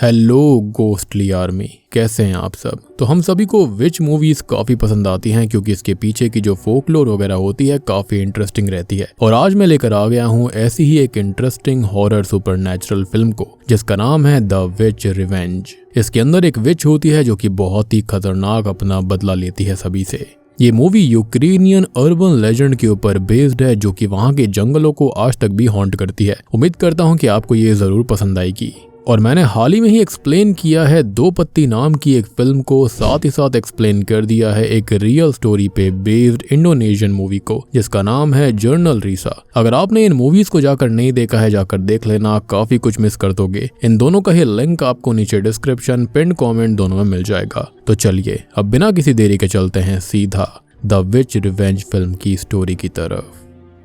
Hello ghostly army, कैसे हैं आप सब। तो हम सभी को विच मूवीज काफी पसंद आती हैं क्योंकि इसके पीछे की जो फोकलोर वगैरह होती है काफी इंटरेस्टिंग रहती है। और आज मैं लेकर आ गया हूँ ऐसी ही एक इंटरेस्टिंग हॉरर सुपरनैचुरल फिल्म को जिसका नाम है द विच रिवेंज। इसके अंदर एक विच होती है जो कि बहुत ही खतरनाक अपना बदला लेती है सभी से। ये मूवी यूक्रेनियन अर्बन लेजेंड के ऊपर बेस्ड है जो कि वहाँ के जंगलों को आज तक भी हॉन्ट करती है। उम्मीद करता हूँ कि आपको ये जरूर पसंद आएगी। और मैंने हाल ही में ही एक्सप्लेन किया है दो पत्ती नाम की एक फिल्म को, साथ ही साथ एक्सप्लेन कर दिया है एक रियल स्टोरी पे बेस्ड इंडोनेशियन मूवी को जिसका नाम है जर्नल रीसा। अगर आपने इन मूवीज को जाकर नहीं देखा है जाकर देख लेना, काफी कुछ मिस कर दोगे। इन दोनों का ही लिंक आपको नीचे डिस्क्रिप्शन पिन कॉमेंट दोनों में मिल जाएगा। तो चलिए अब बिना किसी देरी के चलते हैं सीधा द विच रिवेंज फिल्म की स्टोरी की तरफ।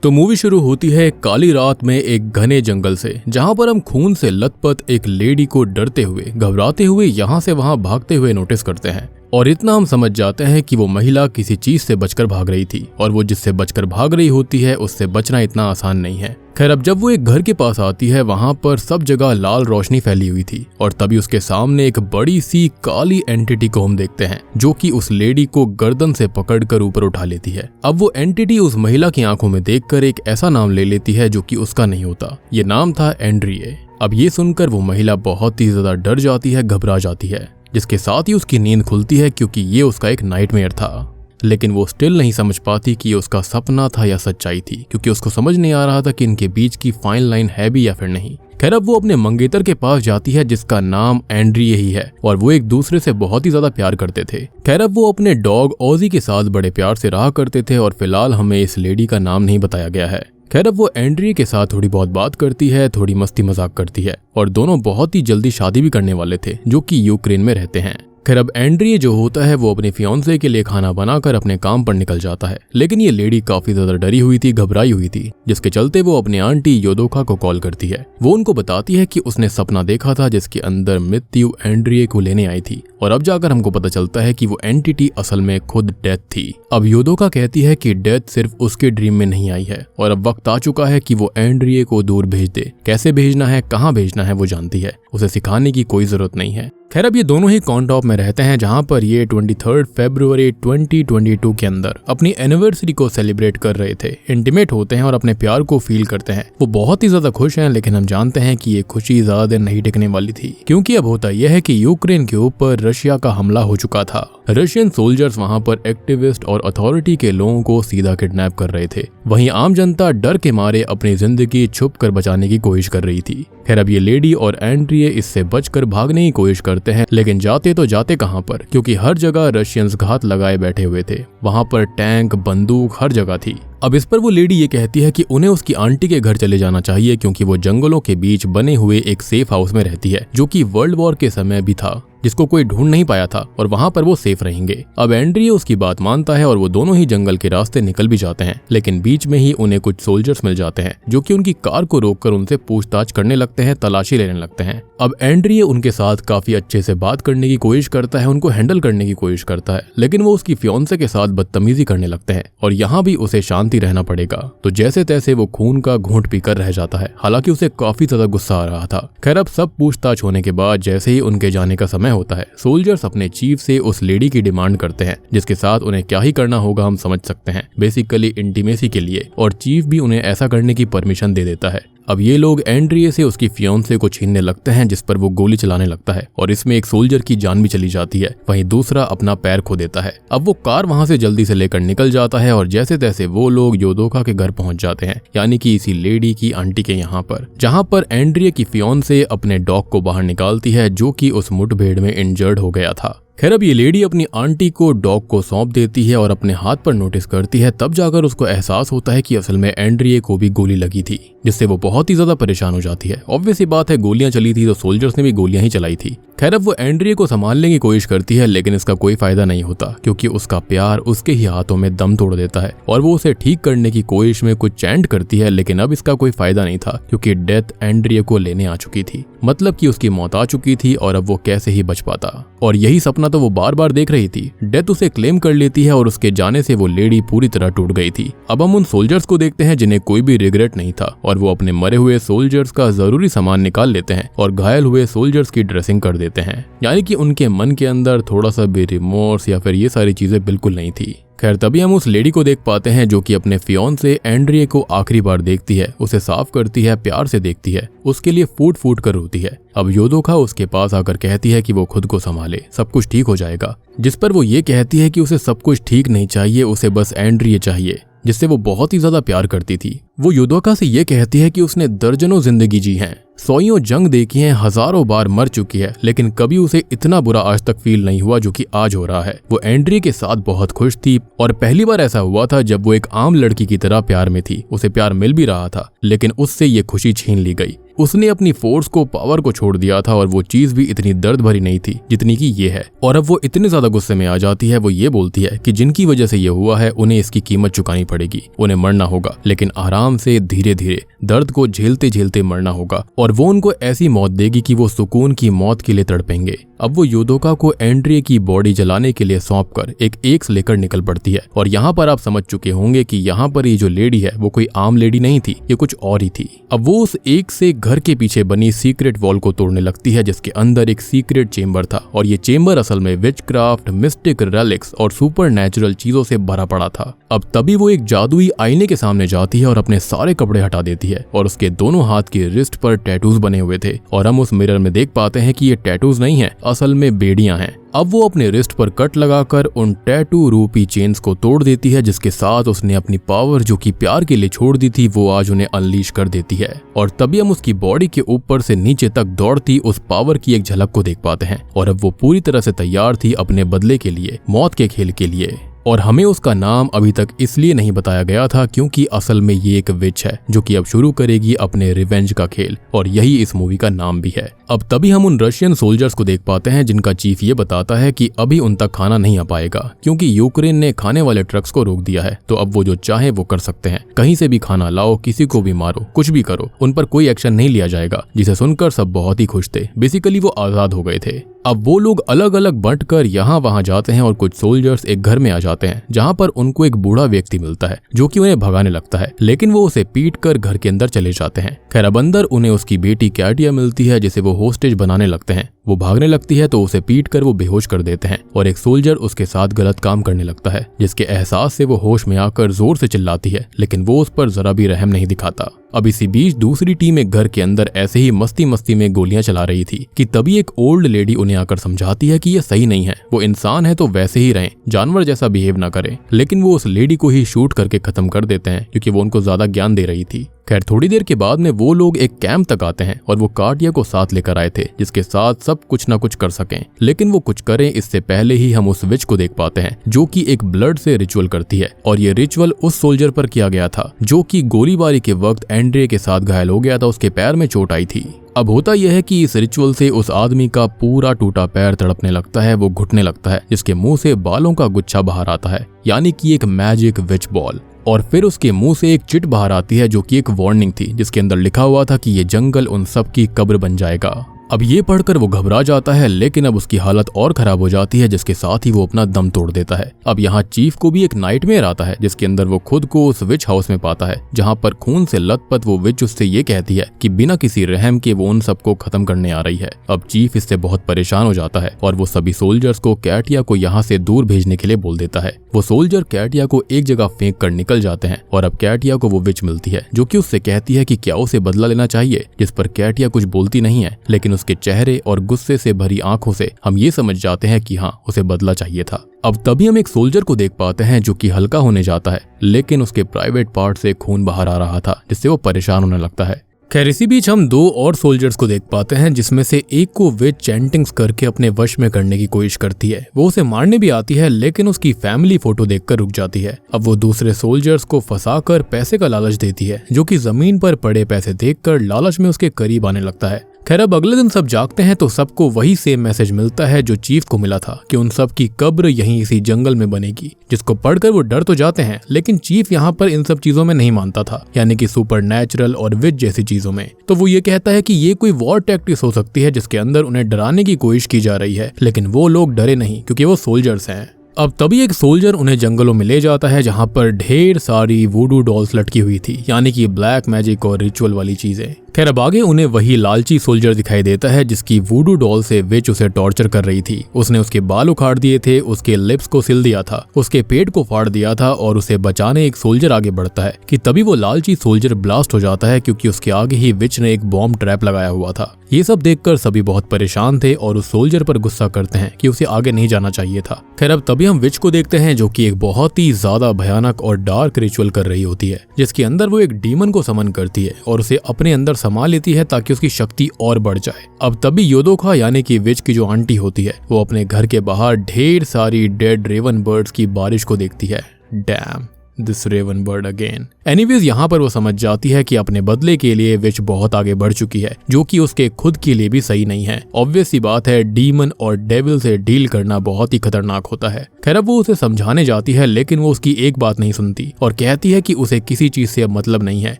तो मूवी शुरू होती है काली रात में एक घने जंगल से, जहां पर हम खून से लथपथ एक लेडी को डरते हुए घबराते हुए यहाँ से वहां भागते हुए नोटिस करते हैं। और इतना हम समझ जाते हैं कि वो महिला किसी चीज से बचकर भाग रही थी और वो जिससे बचकर भाग रही होती है उससे बचना इतना आसान नहीं है। खैर, अब जब वो एक घर के पास आती है वहां पर सब जगह लाल रोशनी फैली हुई थी और तभी उसके सामने एक बड़ी सी काली एंटिटी को हम देखते हैं जो कि उस लेडी को गर्दन से पकड़कर ऊपर उठा लेती है। अब वो एंटिटी उस महिला की आंखों में देखकर एक ऐसा नाम ले लेती है जो कि उसका नहीं होता। ये नाम था एंड्रिए। अब ये सुनकर वो महिला बहुत ही ज्यादा डर जाती है, घबरा जाती है, जिसके साथ ही उसकी नींद खुलती है क्योंकि ये उसका एक नाइटमेयर था। लेकिन वो स्टिल नहीं समझ पाती कि ये उसका सपना था या सच्चाई थी, क्योंकि उसको समझ नहीं आ रहा था कि इनके बीच की फाइन लाइन है भी या फिर नहीं। खैर, अब वो अपने मंगेतर के पास जाती है जिसका नाम एंड्रिए ही है और वो एक दूसरे से बहुत ही ज्यादा प्यार करते थे। खैर, अब वो अपने डॉग ऑजी के साथ बड़े प्यार से रहा करते थे और फिलहाल हमें इस लेडी का नाम नहीं बताया गया है। खैर, अब वो एंड्रिए के साथ थोड़ी बहुत बात करती है, थोड़ी मस्ती मजाक करती है और दोनों बहुत ही जल्दी शादी भी करने वाले थे जो कि यूक्रेन में रहते हैं। खैर, अब एंड्रिए जो होता है वो अपने फियांसे के लिए खाना बनाकर अपने काम पर निकल जाता है, लेकिन ये लेडी काफी ज्यादा डरी हुई थी, घबराई हुई थी, जिसके चलते वो अपनी आंटी योदोका को कॉल करती है। वो उनको बताती है कि उसने सपना देखा था जिसके अंदर मृत्यु एंड्रिए को लेने आई थी और अब जाकर हमको पता चलता है कि वो एंटिटी असल में खुद डेथ थी। अब योदोका कहती है कि डेथ सिर्फ उसके ड्रीम में नहीं आई है और अब वक्त आ चुका है कि वो एंड्रिए को दूर भेज दे। कैसे भेजना है, कहाँ भेजना है वो जानती है, उसे सिखाने की कोई जरूरत नहीं है। खैर, अब ये दोनों ही कॉन्टॉप में रहते हैं जहां पर ये 23 फरवरी 2022 के अंदर अपनी एनिवर्सरी को सेलिब्रेट कर रहे थे, इंटीमेट होते हैं और अपने प्यार को फील करते हैं। वो बहुत ही ज्यादा खुश हैं, लेकिन हम जानते हैं कि ये खुशी ज्यादा देर नहीं टिकने वाली थी, क्योंकि अब होता यह है कि यूक्रेन के ऊपर रशिया का हमला हो चुका था। रशियन सोल्जर्स वहां पर एक्टिविस्ट और अथॉरिटी के लोगों को सीधा किडनैप कर रहे थे। वहीं आम जनता डर के मारे अपनी जिंदगी छुप कर बचाने की कोशिश कर रही थी। खैर, अब ये लेडी और एंड्रिए इससे बचकर भागने की कोशिश करते हैं, लेकिन जाते तो जाते कहां पर, क्योंकि हर जगह रशियंस घात लगाए बैठे हुए थे। वहां पर टैंक, बंदूक हर जगह थी। अब इस पर वो लेडी ये कहती है कि उन्हें उसकी आंटी के घर चले जाना चाहिए क्योंकि वो जंगलों के बीच बने हुए एक सेफ हाउस में रहती है जो कि वर्ल्ड वॉर के समय भी था, जिसको कोई ढूंढ नहीं पाया था और वहां पर वो सेफ रहेंगे। अब एंड्रिए उसकी बात मानता है और वो दोनों ही जंगल के रास्ते निकल भी जाते हैं, लेकिन बीच में ही उन्हें कुछ सोल्जर्स मिल जाते हैं जो कि उनकी कार को रोककर उनसे पूछताछ करने लगते हैं, तलाशी लेने लगते हैं। अब एंड्रिए उनके साथ काफी अच्छे से बात करने की कोशिश करता है, उनको हैंडल करने की कोशिश करता है, लेकिन वो उसकी फियांसे के साथ बदतमीजी करने लगते हैं और यहाँ भी उसे शांति रहना पड़ेगा। तो जैसे तैसे वो खून का घूंट पीकर रह जाता है, हालांकि उसे काफी ज्यादा गुस्सा आ रहा था। खैर, अब सब पूछताछ होने के बाद जैसे ही उनके जाने का समय होता है, सोल्जर्स अपने चीफ से उस लेडी की डिमांड करते हैं जिसके साथ उन्हें क्या ही करना होगा हम समझ सकते हैं, बेसिकली इंटीमेसी के लिए, और चीफ भी उन्हें ऐसा करने की परमिशन दे देता है। अब ये लोग एंड्रिए से उसकी फियांसे को छीनने लगते हैं जिस पर वो गोली चलाने लगता है और इसमें एक सोल्जर की जान भी चली जाती है, वहीं दूसरा अपना पैर खो देता है। अब वो कार वहां से जल्दी से लेकर निकल जाता है और जैसे तैसे वो लोग योदोका के घर पहुंच जाते हैं, यानी कि इसी लेडी की आंटी के यहाँ पर, जहां पर एंड्रिए की फियांसे अपने डॉग को बाहर निकालती है जो कि उस मुठभेड़ में इंजर्ड हो गया था। खैर, अब ये लेडी अपनी आंटी को डॉग को सौंप देती है और अपने हाथ पर नोटिस करती है, तब जाकर उसको एहसास होता है कि असल में एंड्रिए को भी गोली लगी थी, जिससे वो बहुत ही ज्यादा परेशान हो जाती है। ऑब्वियस सी बात है, गोलियां चली थी तो सोल्जर्स ने भी गोलियां ही चलाई थी। खैर अब वो एंड्रिया को संभालने की कोशिश करती है, लेकिन इसका कोई फायदा नहीं होता क्योंकि उसका प्यार उसके ही हाथों में दम तोड़ देता है और वो उसे ठीक करने की कोशिश में कुछ चैंट करती है, लेकिन अब इसका कोई फायदा नहीं था क्योंकि डेथ एंड्रिया को लेने आ चुकी थी। मतलब कि उसकी मौत आ चुकी थी और अब वो कैसे ही बच पाता। और यही सपना तो वो बार बार देख रही थी। डेथ उसे क्लेम कर लेती है और उसके जाने से वो लेडी पूरी तरह टूट गई थी। अब हम उन सोल्जर्स को देखते हैं जिन्हें कोई भी रिग्रेट नहीं था और वो अपने मरे हुए सोल्जर्स का जरूरी सामान निकाल लेते हैं और घायल हुए सोल्जर्स की ड्रेसिंग कर देते हैं, यानी कि उनके मन के अंदर थोड़ा सा भी रिमोर्स या फिर ये सारी चीजें बिल्कुल नहीं थी। खैर तभी हम उस लेडी को देख पाते हैं जो कि अपने फियोंसे एंड्रिया को आखिरी बार देखती है, उसे साफ करती है, प्यार से देखती है, उसके लिए फूट फूट कर रोती है। अब योदोका उसके पास आकर कहती है कि वो खुद को संभाले, सब कुछ ठीक हो जाएगा, जिस पर वो ये कहती है कि उसे सब कुछ ठीक नहीं चाहिए, उसे बस एंड्रिया चाहिए जिससे वो बहुत ही ज्यादा प्यार करती थी। वो योदोका से ये कहती है कि उसने दर्जनों जिंदगी जी हैं, सौयों जंग देखी हैं, हजारों बार मर चुकी है, लेकिन कभी उसे इतना बुरा आज तक फील नहीं हुआ जो कि आज हो रहा है। वो एंड्रिया के साथ बहुत खुश थी और पहली बार ऐसा हुआ था जब वो एक आम लड़की की तरह प्यार में थी। उसे प्यार मिल भी रहा था, लेकिन उससे ये खुशी छीन ली गई। उसने अपनी फोर्स को, पावर को छोड़ दिया था और वो चीज भी इतनी दर्द भरी नहीं थी जितनी की ये है। और अब वो इतने ज्यादा गुस्से में आ जाती है, वो ये बोलती है कि जिनकी वजह से ये हुआ है उन्हें इसकी कीमत चुकानी पड़ेगी, उन्हें मरना होगा, लेकिन आराम से, धीरे धीरे, दर्द को झेलते झेलते मरना होगा और वो उनको ऐसी मौत देगी कि वो सुकून की मौत के लिए तड़पेंगे। अब वो योदोका को एंड्रिया की बॉडी जलाने के लिए सौंप कर एक एक्स लेकर निकल पड़ती है। और यहाँ पर आप समझ चुके होंगे कि यहाँ पर ये जो लेडी है वो कोई आम लेडी नहीं थी, ये कुछ और ही थी। अब वो उस एक से घर के पीछे बनी सीक्रेट वॉल को तोड़ने लगती है जिसके अंदर एक सीक्रेट चेंबर था और ये चेंबर असल में विचक्राफ्ट, मिस्टिक रेलिक्स और सुपर नेचुरल चीजों से भरा पड़ा था। अब तभी वो एक जादुई आईने के सामने जाती है और अपने सारे कपड़े हटा देती है और उसके दोनों हाथ के रिस्ट पर टैटूज बने हुए थे और हम उस मिरर में देख पाते हैं कि ये टैटूज नहीं है, असल में बेड़ियां हैं। अब वो अपने रिस्ट पर कट लगाकर उन टैटू रूपी चेन्स को तोड़ देती है, जिसके साथ उसने अपनी पावर जो कि प्यार के लिए छोड़ दी थी वो आज उन्हें अनलीश कर देती है। और तभी हम उसकी बॉडी के ऊपर से नीचे तक दौड़ती उस पावर की एक झलक को देख पाते हैं और अब वो पूरी तरह से तैयार थी अपने बदले के लिए, मौत के खेल के लिए। और हमें उसका नाम अभी तक इसलिए नहीं बताया गया था क्योंकि असल में ये एक विच है जो कि अब शुरू करेगी अपने रिवेंज का खेल और यही इस मूवी का नाम भी है। अब तभी हम उन रशियन सोल्जर्स को देख पाते हैं जिनका चीफ ये बताता है कि अभी उन तक खाना नहीं आ पाएगा क्योंकि यूक्रेन ने खाने वाले ट्रक्स को रोक दिया है, तो अब वो जो चाहे वो कर सकते हैं, कहीं से भी खाना लाओ, किसी को भी मारो, कुछ भी करो, उन पर कोई एक्शन नहीं लिया जाएगा। जिसे सुनकर सब बहुत ही खुश थे, बेसिकली वो आजाद हो गए थे। अब वो लोग अलग अलग बंटकर यहाँ वहाँ जाते हैं और कुछ सोल्जर्स एक घर में आ जाते हैं जहाँ पर उनको एक बूढ़ा व्यक्ति मिलता है जो कि उन्हें भगाने लगता है, लेकिन वो उसे पीट कर घर के अंदर चले जाते हैं। खैर अब अंदर उन्हें उसकी बेटी कैटिया मिलती है जिसे वो होस्टेज बनाने लगते हैं। वो भागने लगती है तो उसे पीट कर वो बेहोश कर देते हैं और एक सोल्जर उसके साथ गलत काम करने लगता है जिसके एहसास से वो होश में आकर जोर से चिल्लाती है, लेकिन वो उस पर जरा भी रहम नहीं दिखाता। अब इसी बीच दूसरी टीम एक घर के अंदर ऐसे ही मस्ती मस्ती में गोलियां चला रही थी कि तभी एक ओल्ड लेडी उन्हें आकर समझाती है कि ये सही नहीं है, वो इंसान है तो वैसे ही रहें, जानवर जैसा बिहेव ना करें। लेकिन वो उस लेडी को ही शूट करके खत्म कर देते हैं क्योंकि वो उनको ज्यादा ज्ञान दे रही थी। खैर थोड़ी देर के बाद में वो लोग एक कैंप तक आते हैं और वो काटिया को साथ लेकर आए थे जिसके साथ सब कुछ ना कुछ कर सकें, लेकिन वो कुछ करें इससे पहले ही हम उस विच को देख पाते हैं जो कि एक ब्लड से रिचुअल करती है और ये रिचुअल उस सोल्जर पर किया गया था जो कि गोलीबारी के वक्त एंड्रिया के साथ घायल हो गया था, उसके पैर में चोट आई थी। अब होता यह है कि इस रिचुअल से उस आदमी का पूरा टूटा पैर तड़पने लगता है, वो घुटने लगता है, जिसके मुंह से बालों का गुच्छा बाहर आता है, यानी कि एक मैजिक विच बॉल। और फिर उसके मुंह से एक चिट बाहर आती है जो कि एक वार्निंग थी जिसके अंदर लिखा हुआ था कि ये जंगल उन सब की कब्र बन जाएगा। अब ये पढ़कर वो घबरा जाता है, लेकिन अब उसकी हालत और खराब हो जाती है जिसके साथ ही वो अपना दम तोड़ देता है। अब यहाँ चीफ को भी एक नाइटमेयर आता है जिसके अंदर वो खुद को उस विच हाउस में पाता है जहाँ पर खून से लथपथ वो विच उससे ये कहती है कि बिना किसी रहम के वो उन सबको खत्म करने आ रही है। अब चीफ इससे बहुत परेशान हो जाता है और वो सभी सोल्जर्स को कैटिया को यहाँ से दूर भेजने के लिए बोल देता है। वो सोल्जर कैटिया को एक जगह फेंक कर निकल जाते हैं और अब कैटिया को वो विच मिलती है जो कि उससे कहती है कि क्या उसे बदला लेना चाहिए, जिस पर कैटिया कुछ बोलती नहीं है, लेकिन उसके चेहरे और गुस्से से भरी आंखों से हम ये समझ जाते हैं कि हाँ, उसे बदला चाहिए था। अब तभी हम एक सोल्जर को देख पाते हैं जो कि हल्का होने जाता है, लेकिन उसके प्राइवेट पार्ट से खून बाहर आ रहा था जिससे वो परेशान होने लगता है। खैर इसी बीच हम दो और सोल्जर्स को देख पाते हैं जिसमें से एक को विच चैंटिंग्स करके अपने वश में करने की कोशिश करती है। वो उसे मारने भी आती है, लेकिन उसकी फैमिली फोटो देखकर रुक जाती है। अब वो दूसरे सोल्जर्स को फंसाकर पैसे का लालच देती है जो कि जमीन पर पड़े पैसे देखकर लालच में उसके करीब आने लगता है। खैर अब अगले दिन सब जागते हैं तो सबको वही सेम मैसेज मिलता है जो चीफ को मिला था कि उन सब की कब्र यहीं इसी जंगल में बनेगी, जिसको पढ़कर वो डर तो जाते हैं, लेकिन चीफ यहाँ पर इन सब चीजों में नहीं मानता था, यानी कि सुपरनैचुरल और विच जैसी चीजों में। तो वो ये कहता है कि ये कोई वॉर टैक्टिक्स हो सकती है जिसके अंदर उन्हें डराने की कोशिश की जा रही है, लेकिन वो लोग डरे नहीं क्योंकि वो सोल्जर्स हैं। अब तभी एक सोल्जर उन्हें जंगलों में ले जाता है जहां पर ढेर सारी वुडू डॉल्स लटकी हुई थी, यानी कि ब्लैक मैजिक और रिचुअल वाली चीजें। खैर अब आगे उन्हें वही लालची सोल्जर दिखाई देता है जिसकी वुडू डॉल से विच उसे टॉर्चर कर रही थी। उसने उसके बाल उखाड़ दिए थे, उसके लिप्स को सिल दिया था, उसके पेट को फाड़ दिया था और उसे बचाने एक सोल्जर आगे बढ़ता है कि तभी वो लालची सोल्जर ब्लास्ट हो जाता है क्योंकि उसके आगे ही विच ने एक बॉम्ब ट्रैप लगाया हुआ था। ये सब देखकर सभी बहुत परेशान थे और उस सोल्जर पर गुस्सा करते हैं कि उसे आगे नहीं जाना चाहिए था। खैर अब तभी हम विच को देखते हैं जो कि एक बहुत ही ज्यादा भयानक और डार्क रिचुअल कर रही होती है, जिसके अंदर वो एक डीमन को समन करती है और उसे अपने अंदर समा लेती है ताकि उसकी शक्ति और बढ़ जाए। अब तभी योदोका यानी कि विच की जो आंटी होती है वो अपने घर के बाहर ढेर सारी डेड रेवन बर्ड्स की बारिश को देखती है। Damn this raven bird again. Anyways यहाँ पर वो समझ जाती है कि अपने बदले के लिए विच बहुत आगे बढ़ चुकी है, जो कि उसके खुद के लिए भी सही नहीं है। ऑब्वियस सी बात है, डीमन और डेविल से डील करना बहुत ही खतरनाक होता है। खैर अब वो उसे समझाने जाती है, लेकिन वो उसकी एक बात नहीं सुनती और कहती है कि उसे किसी चीज से अब मतलब नहीं है।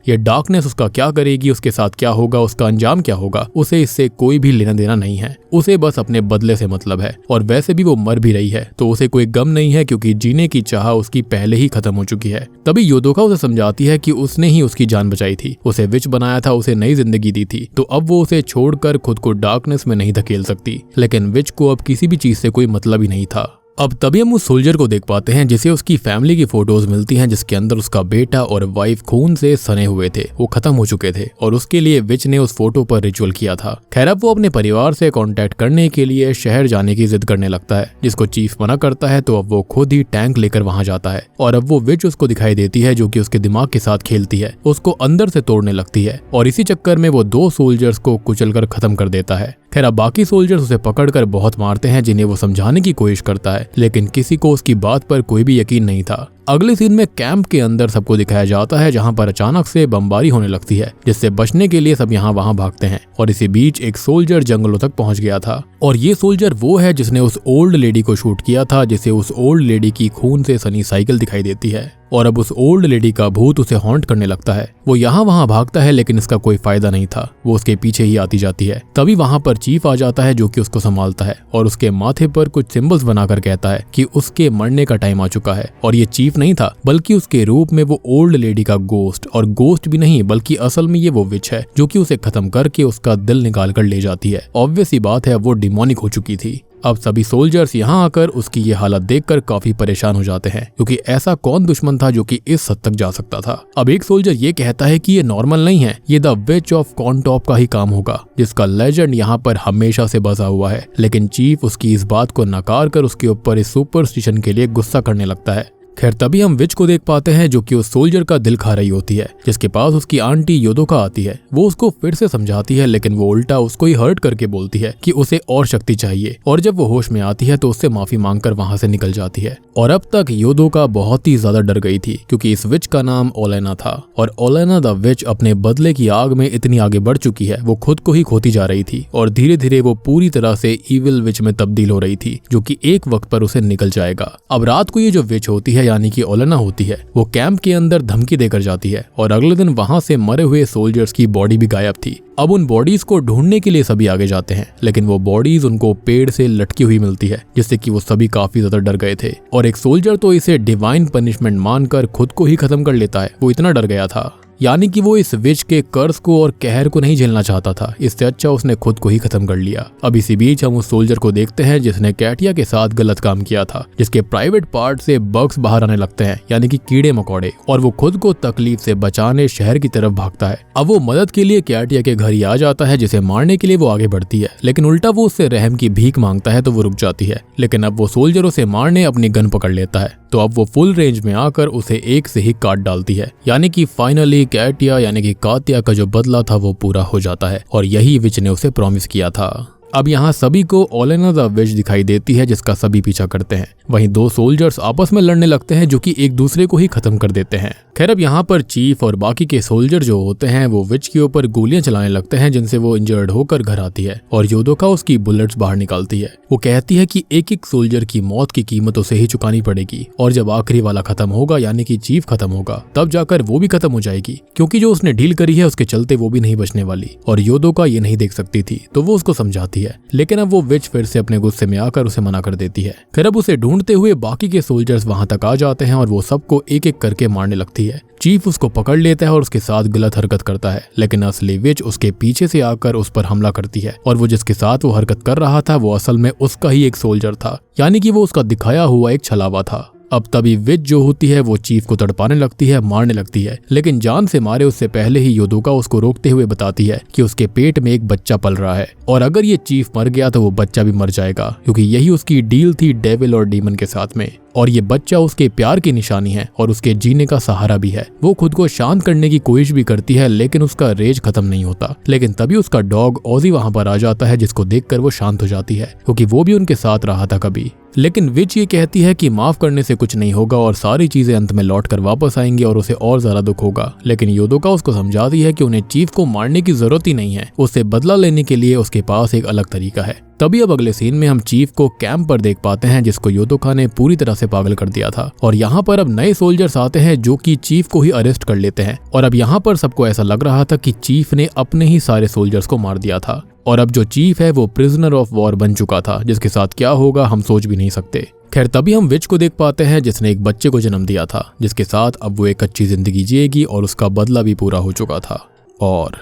ये डार्कनेस उसका क्या करेगी, उसके साथ क्या होगा, उसका अंजाम क्या होगा, उसे इससे कोई भी लेना देना नहीं है। उसे बस अपने बदले से मतलब है और वैसे भी वो मर भी रही है तो उसे कोई गम नहीं है क्योंकि जीने की चाह उसकी पहले ही खत्म हो चुकी है। तभी योदोका उसे समझाती है कि उसने ही उसकी जान बचाई थी, उसे विच बनाया था, उसे नई जिंदगी दी थी, तो अब वो उसे छोड़कर खुद को डार्कनेस में नहीं धकेल सकती। लेकिन विच को अब किसी भी चीज से कोई मतलब ही नहीं था। अब तभी हम उस सोल्जर को देख पाते हैं जिसे उसकी फैमिली की फोटोज मिलती हैं जिसके अंदर उसका बेटा और वाइफ खून से सने हुए थे, वो खत्म हो चुके थे और उसके लिए विच ने उस फोटो पर रिचुअल किया था। खैर अब वो अपने परिवार से कांटेक्ट करने के लिए शहर जाने की जिद करने लगता है, जिसको चीफ मना करता है तो अब वो खुद ही टैंक लेकर वहां जाता है और अब वो विच उसको दिखाई देती है जो कि उसके दिमाग के साथ खेलती है, उसको अंदर से तोड़ने लगती है और इसी चक्कर में वो 2 सोल्जर्स को कुचलकर खत्म कर देता है। खैर अब बाकी सोल्जर्स उसे पकड़कर बहुत मारते हैं जिन्हें वो समझाने की कोशिश करता है, लेकिन किसी को उसकी बात पर कोई भी यकीन नहीं था। अगले सीन में कैंप के अंदर सबको दिखाया जाता है जहां पर अचानक से बमबारी होने लगती है, जिससे बचने के लिए सब यहाँ वहां भागते हैं और इसी बीच एक सोल्जर जंगलों तक पहुंच गया था और ये सोल्जर वो है जिसने उस ओल्ड लेडी को शूट किया था, जिसे उस ओल्ड लेडी की खून से सनी साइकिल दिखाई देती है और अब उस ओल्ड लेडी का भूत उसे हॉन्ट करने लगता है। वो यहाँ वहां भागता है लेकिन इसका कोई फायदा नहीं था, वो उसके पीछे ही आती जाती है। तभी वहां पर चीफ आ जाता है जो कि उसको संभालता है और उसके माथे पर कुछ सिंबल्स बनाकर कहता है कि उसके मरने का टाइम आ चुका है। और ये चीफ नहीं था बल्कि उसके रूप में वो ओल्ड लेडी का गोस्ट, और गोस्ट भी नहीं बल्कि असल में ये वो विच है जो कि उसे खत्म करके उसका दिल निकाल कर ले जाती है। ऑब्वियस सी बात है, वो डिमोनिक हो चुकी थी। अब सभी सोल्जर्स यहाँ आकर उसकी ये हालत देखकर काफी परेशान हो जाते हैं क्योंकि ऐसा कौन दुश्मन था जो कि इस हद तक जा सकता था। अब एक सोल्जर ये कहता है कि ये नॉर्मल नहीं है, ये द विच ऑफ कॉनटॉप का ही काम होगा जिसका लेजेंड यहाँ पर हमेशा से बसा हुआ है। लेकिन चीफ उसकी इस बात को नकार कर उसके ऊपर इस सुपरस्टिशन के लिए गुस्सा करने लगता है। खैर तभी हम विच को देख पाते हैं जो कि उस सोल्जर का दिल खा रही होती है, जिसके पास उसकी आंटी योदोका आती है। वो उसको फिर से समझाती है लेकिन वो उल्टा उसको ही हर्ट करके बोलती है कि उसे और शक्ति चाहिए और जब वो होश में आती है तो उससे माफी मांगकर वहां से निकल जाती है। और अब तक योदोका बहुत ही ज्यादा डर गई थी क्योंकि इस विच का नाम ओलेना था और ओलेना द विच अपने बदले की आग में इतनी आगे बढ़ चुकी है, वो खुद को ही खोती जा रही थी और धीरे धीरे वो पूरी तरह से इविल विच में तब्दील हो रही थी जो कि एक वक्त पर उसे निकल जाएगा। अब रात को ये जो विच होती है यानी कि ओलेना होती है, वो कैंप के अंदर धमकी देकर जाती है और अगले दिन वहां से मरे हुए सोल्जर्स की बॉडी भी गायब थी। अब उन बॉडीज को ढूंढने के लिए सभी आगे जाते हैं लेकिन वो बॉडीज उनको पेड़ से लटकी हुई मिलती है, जिससे कि वो सभी काफी ज्यादा डर गए थे और एक सोल्जर तो इसे डिवाइन पनिशमेंट मानकर खुद को ही खत्म कर लेता है। वो इतना डर गया था, यानी कि वो इस विच के कर्ज को और कहर को नहीं झेलना चाहता था, इससे अच्छा उसने खुद को ही खत्म कर लिया। अब इसी बीच हम उस सोल्जर को देखते हैं जिसने कैटिया के साथ गलत काम किया था, जिसके प्राइवेट पार्ट से बग्स बाहर आने लगते हैं यानी कि कीड़े मकोड़े, और वो खुद को तकलीफ से बचाने शहर की तरफ भागता है। अब वो मदद के लिए कैटिया के घर ही आ जाता है, जिसे मारने के लिए वो आगे बढ़ती है लेकिन उल्टा वो उससे रहम की भीख मांगता है तो वो रुक जाती है। लेकिन अब वो सोल्जर उसे मारने अपनी गन पकड़ लेता है तो अब वो फुल रेंज में आकर उसे एक से ही काट डालती है, यानी कि फाइनली कैटिया यानी कि कात्या का जो बदला था वो पूरा हो जाता है और यही विच ने उसे प्रॉमिस किया था। अब यहाँ सभी को ओलेना द विच दिखाई देती है जिसका सभी पीछा करते हैं। वहीं दो सोल्जर्स आपस में लड़ने लगते हैं जो कि एक दूसरे को ही खत्म कर देते हैं। खैर अब यहाँ पर चीफ और बाकी के सोल्जर जो होते हैं वो विच के ऊपर गोलियां चलाने लगते हैं जिनसे वो इंजर्ड होकर घर आती है और योदोका उसकी बुलेट्स बाहर निकालती है। वो कहती है कि एक एक सोल्जर की मौत की कीमत उसे ही चुकानी पड़ेगी और जब आखिरी वाला खत्म होगा यानी कि चीफ खत्म होगा तब जाकर वो भी खत्म हो जाएगी, क्योंकि जो उसने डील करी है उसके चलते वो भी नहीं बचने वाली। और योदोका ये नहीं देख सकती थी तो वो उसको समझाती है, लेकिन अब वो विच फिर से अपने गुस्से में आकर उसे मना कर देती है। फिर अब उसे ढूंढते हुए बाकी के सोल्जर्स वहां तक आ जाते हैं और वो सबको एक एक करके मारने लगती है। चीफ उसको पकड़ लेता है और उसके साथ गलत हरकत करता है, लेकिन असली विच उसके पीछे से आकर उस पर हमला करती है और वो जिसके साथ वो हरकत कर रहा था वो असल में उसका ही एक सोल्जर था, यानी कि वो उसका दिखाया हुआ एक छलावा था। अब तभी विच जो होती है वो चीफ को तड़पाने लगती है, मारने लगती है, लेकिन जान से मारे उससे पहले ही योदोका उसको रोकते हुए बताती है कि उसके पेट में एक बच्चा पल रहा है और अगर ये चीफ मर गया तो वो बच्चा भी मर जाएगा, क्योंकि यही उसकी डील थी डेविल और डीमन के साथ में। और ये बच्चा उसके प्यार की निशानी है और उसके जीने का सहारा भी है। वो खुद को शांत करने की कोशिश भी करती है लेकिन उसका रेज खत्म नहीं होता। लेकिन तभी उसका डॉग ओजी वहां पर आ जाता है जिसको देखकर वो शांत हो जाती है, क्योंकि वो भी उनके साथ रहा था कभी। लेकिन विच ये कहती है कि माफ करने से कुछ नहीं होगा और सारी चीजें अंत में लौट कर वापस आएंगी और उसे और ज्यादा दुख होगा। लेकिन योदोका उसको समझाती है कि उन्हें चीफ को मारने की जरूरत ही नहीं है, उससे बदला लेने के लिए उसके पास एक अलग तरीका है। तभी अब अगले सीन में हम चीफ को कैंप पर देख पाते हैं जिसको योदोका ने पूरी तरह से पागल कर दिया था और यहाँ पर अब नए सोल्जर्स आते हैं जो कि चीफ को ही अरेस्ट कर लेते हैं। और अब यहाँ पर सबको ऐसा लग रहा था कि चीफ ने अपने ही सारे सोल्जर्स को मार दिया था और अब जो चीफ है वो प्रिजनर ऑफ वॉर बन चुका था, जिसके साथ क्या होगा हम सोच भी नहीं सकते। खैर तभी हम विच को देख पाते हैं जिसने एक बच्चे को जन्म दिया था, जिसके साथ अब वो एक अच्छी जिंदगी जिएगी और उसका बदला भी पूरा हो चुका था। और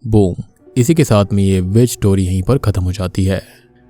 बूम, इसी के साथ में ये विच स्टोरी यहीं पर खत्म हो जाती है।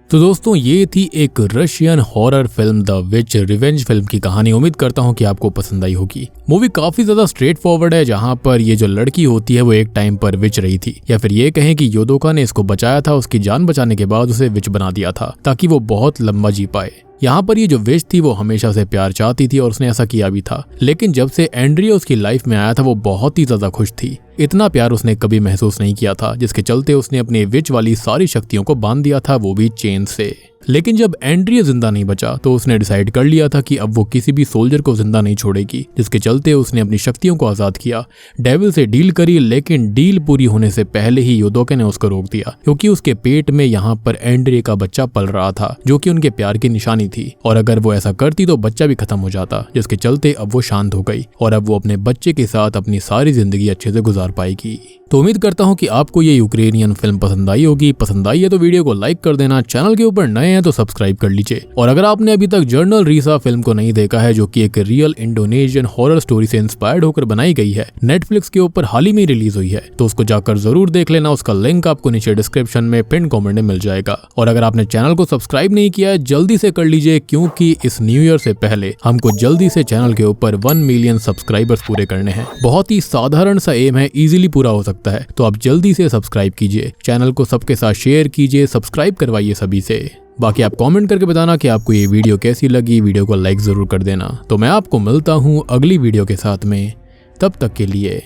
तो दोस्तों ये थी एक Russian horror film the which revenge film की कहानी। उम्मीद करता हूँ कि आपको पसंद आई होगी। मूवी काफी ज्यादा स्ट्रेट फॉरवर्ड है, जहाँ पर ये जो लड़की होती है वो एक टाइम पर विच रही थी, या फिर ये कहें कि योदोका ने इसको बचाया था, उसकी जान बचाने के बाद उसे विच बना दिया था ताकि वो बहुत लंबा जी पाए। यहाँ पर ये जो विच थी वो हमेशा से प्यार चाहती थी और उसने ऐसा किया भी था, लेकिन जब से एंड्रिया उसकी लाइफ में आया था वो बहुत ही ज्यादा खुश थी। इतना प्यार उसने कभी महसूस नहीं किया था, जिसके चलते उसने अपनी विच वाली सारी शक्तियों को बांध दिया था, वो भी चेन से। लेकिन जब एंड्रिया जिंदा नहीं बचा तो उसने डिसाइड कर लिया था कि अब वो किसी भी सोल्जर को जिंदा नहीं छोड़ेगी, जिसके चलते उसने अपनी शक्तियों को आजाद किया, डेविल से डील करी। लेकिन डील पूरी होने से पहले ही योदोका ने उसको रोक दिया, क्योंकि उसके पेट में यहाँ पर एंड्रिया का बच्चा पल रहा था जो कि उनके प्यार की निशानी थी, और अगर वो ऐसा करती तो बच्चा भी खत्म हो जाता, जिसके चलते अब वो शांत हो गई और अब वो अपने बच्चे के साथ अपनी सारी जिंदगी अच्छे से गुजार पाएगी। तो उम्मीद करता हूँ कि आपको ये यूक्रेनियन फिल्म पसंद आई होगी। पसंद आई है तो वीडियो को लाइक कर देना, चैनल के ऊपर नए हैं तो सब्सक्राइब कर लीजिए। और अगर आपने अभी तक जर्नल रीसा फिल्म को नहीं देखा है, जो कि एक रियल इंडोनेशियन हॉरर स्टोरी से इंस्पायर्ड होकर बनाई गई है, नेटफ्लिक्स के ऊपर हाल ही में रिलीज हुई है, तो उसको जाकर जरूर देख लेना। उसका लिंक आपको नीचे डिस्क्रिप्शन में पिन कमेंट में मिल जाएगा। और अगर आपने चैनल को सब्सक्राइब नहीं किया है जल्दी से कर लीजिए, क्योंकि इस न्यू ईयर से पहले हमको जल्दी से चैनल के ऊपर 1 मिलियन सब्सक्राइबर्स पूरे करने हैं। बहुत ही साधारण सा एम है, इजीली पूरा हो सकता है, तो आप जल्दी से सब्सक्राइब कीजिए, चैनल को सबके साथ शेयर कीजिए, सब्सक्राइब करवाइए सभी से। बाकी आप कमेंट करके बताना कि आपको ये वीडियो कैसी लगी, वीडियो को लाइक जरूर कर देना। तो मैं आपको मिलता हूँ अगली वीडियो के साथ में, तब तक के लिए